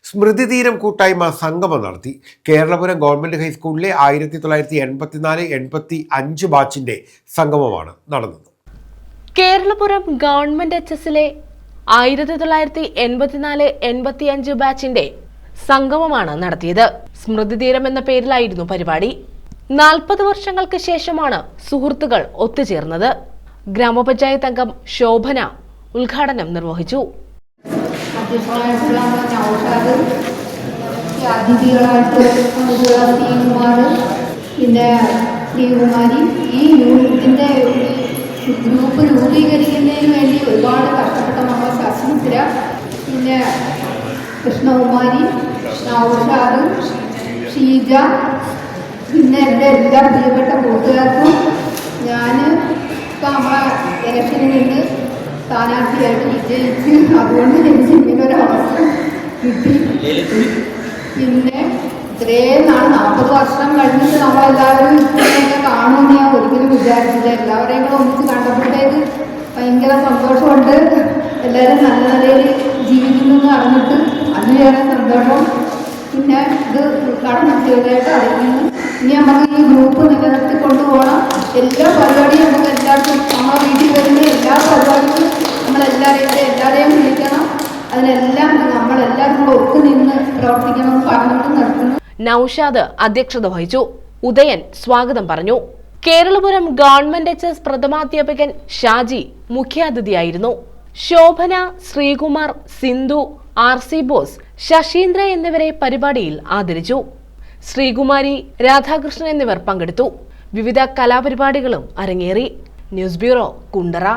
സ്മൃതിതീരം കൂട്ടായ്മ സംഗമം നടത്തി. കേരളപുരം ഗവൺമെന്റ് ഹൈസ്കൂളിലെ 1984-85 ബാച്ചിന്റെ സംഗമമാണ് നടന്നത്. കേരളപുരം ഗവൺമെന്റ് HSലെ 1984-85 ബാച്ചിന്റെ സംഗമമാണ് നടത്തിയത്. സ്മൃതിതീരം എന്ന പേരിലായിരുന്നു പരിപാടി. 40 വർഷങ്ങൾക്ക് ശേഷമാണ് സുഹൃത്തുക്കൾ ഒത്തുചേർന്നത്. ഗ്രാമപഞ്ചായത്ത് അംഗം ശോഭന ഉദ്ഘാടനം നിർവഹിച്ചു. പിന്നെ ശ്രീകുമാരി ഈ ഇതിൻ്റെ ഗ്രൂപ്പ് രൂപീകരിക്കുന്നതിന് വേണ്ടി ഒരുപാട് കഷ്ടപ്പെട്ട നമ്മൾ ശശിമിത്ര, പിന്നെ കൃഷ്ണകുമാരി, നൗഷാദ്, ഷീജ, പിന്നെ എൻ്റെ എല്ലാ പ്രിയപ്പെട്ട കൂട്ടുകാർക്കും ഞാൻ ഇപ്പം നമ്മളെ ഇലക്ഷനിൽ നിന്ന് സ്ഥാനാർത്ഥിയായിട്ട് വിജയിച്ച് അതുകൊണ്ട് എനിക്ക് ഇങ്ങനൊരവസ്ഥ കിട്ടി. പിന്നെ ഇത്രയും നാൾ 40 വർഷം കഴിഞ്ഞിട്ട് നമ്മളെല്ലാവരും ഇത്രയൊക്കെ കാണുമെന്ന് ഞാൻ ഒരിക്കലും വിചാരിച്ചില്ല. എല്ലാവരെയും കൂടെ ഒന്നിച്ച് കണ്ടപ്പോഴത്തേക്ക് ഭയങ്കര സന്തോഷമുണ്ട്. എല്ലാവരും നല്ല നിലയിൽ ജീവിക്കുന്നു എന്ന് അറിഞ്ഞിട്ട് അതിലേറെ സന്തോഷം. പിന്നെ ഇത് ഉദ്ഘാടനം ചെയ്തതായിട്ട് അറിയുന്നു. ഇനി നമുക്ക് ഈ ഗ്രൂപ്പ് നിലനിർത്തി കൊണ്ടുപോകണം. എല്ലാ പരിപാടിയും നമുക്ക് എല്ലാവർക്കും നമ്മളെ വീട്ടിൽ വരുന്ന എല്ലാ പരിപാടികളും എല്ലാവരെയും വിളിക്കണം. അതിനെല്ലാം നമ്മളെല്ലാവരും കൂടെ ഒത്തു നിന്ന് പ്രവർത്തിക്കണം പറഞ്ഞിട്ട് നിർത്തുന്നു. നൗഷാദ് അധ്യക്ഷത വഹിച്ചു. ഉദയൻ സ്വാഗതം പറഞ്ഞു. കേരളപുരം ഗവൺമെന്റ് HS പ്രഥമാധ്യാപകൻ ഷാജി മുഖ്യാതിഥിയായിരുന്നു. ശോഭന, ശ്രീകുമാർ, സിന്ധു, RC ബോസ്, ശശീന്ദ്ര എന്നിവരെ പരിപാടിയിൽ ആദരിച്ചു. ശ്രീകുമാരി, രാധാകൃഷ്ണൻ എന്നിവർ പങ്കെടുത്തു. വിവിധ കലാപരിപാടികളും അരങ്ങേറി. News bureau, Kundara.